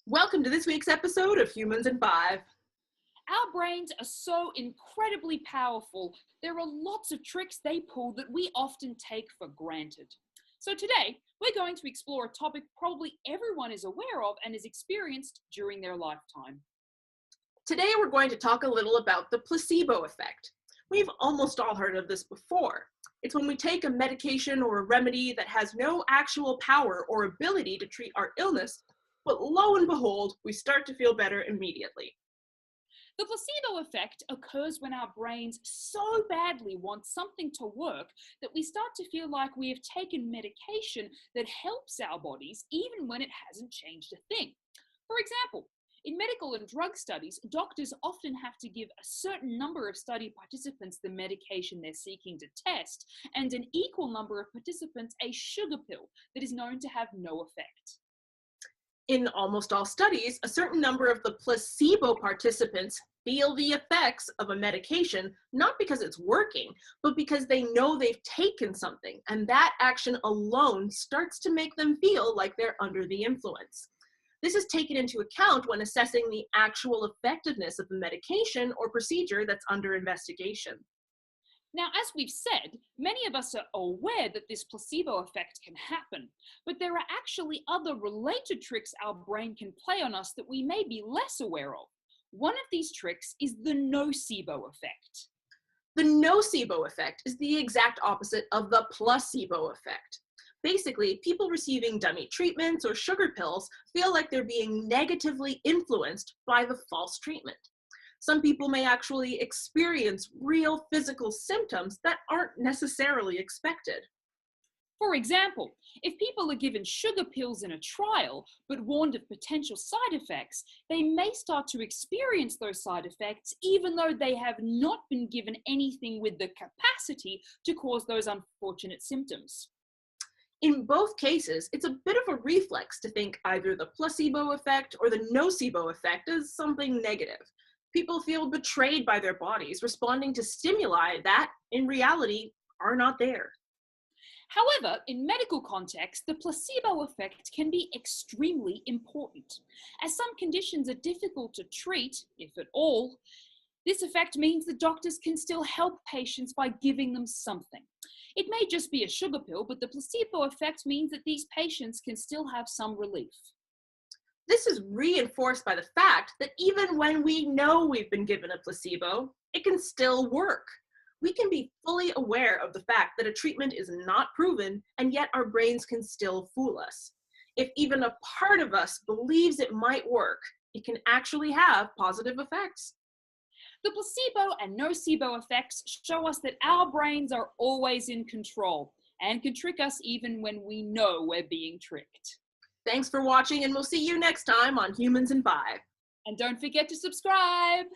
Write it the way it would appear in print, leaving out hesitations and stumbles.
Welcome to this week's episode of Humans in 5. Our brains are so incredibly powerful, there are lots of tricks they pull that we often take for granted. So today, we're going to explore a topic probably everyone is aware of and has experienced during their lifetime. Today we're going to talk a little about the placebo effect. We've almost all heard of this before. It's when we take a medication or a remedy that has no actual power or ability to treat our illness, but lo and behold, we start to feel better immediately. The placebo effect occurs when our brains so badly want something to work that we start to feel like we have taken medication that helps our bodies even when it hasn't changed a thing. For example, in medical and drug studies, doctors often have to give a certain number of study participants the medication they're seeking to test, and an equal number of participants a sugar pill that is known to have no effect. In almost all studies, a certain number of the placebo participants feel the effects of a medication, not because it's working, but because they know they've taken something, and that action alone starts to make them feel like they're under the influence. This is taken into account when assessing the actual effectiveness of the medication or procedure that's under investigation. Now, as we've said, many of us are aware that this placebo effect can happen, but there are actually other related tricks our brain can play on us that we may be less aware of. One of these tricks is the nocebo effect. The nocebo effect is the exact opposite of the placebo effect. Basically, people receiving dummy treatments or sugar pills feel like they're being negatively influenced by the false treatment. Some people may actually experience real physical symptoms that aren't necessarily expected. For example, if people are given sugar pills in a trial but warned of potential side effects, they may start to experience those side effects even though they have not been given anything with the capacity to cause those unfortunate symptoms. In both cases, it's a bit of a reflex to think either the placebo effect or the nocebo effect is something negative. People feel betrayed by their bodies, responding to stimuli that, in reality, are not there. However, in medical context, the placebo effect can be extremely important. As some conditions are difficult to treat, if at all, this effect means that doctors can still help patients by giving them something. It may just be a sugar pill, but the placebo effect means that these patients can still have some relief. This is reinforced by the fact that even when we know we've been given a placebo, it can still work. We can be fully aware of the fact that a treatment is not proven, and yet our brains can still fool us. If even a part of us believes it might work, it can actually have positive effects. The placebo and nocebo effects show us that our brains are always in control and can trick us even when we know we're being tricked. Thanks for watching, and we'll see you next time on Humans in 5. And don't forget to subscribe!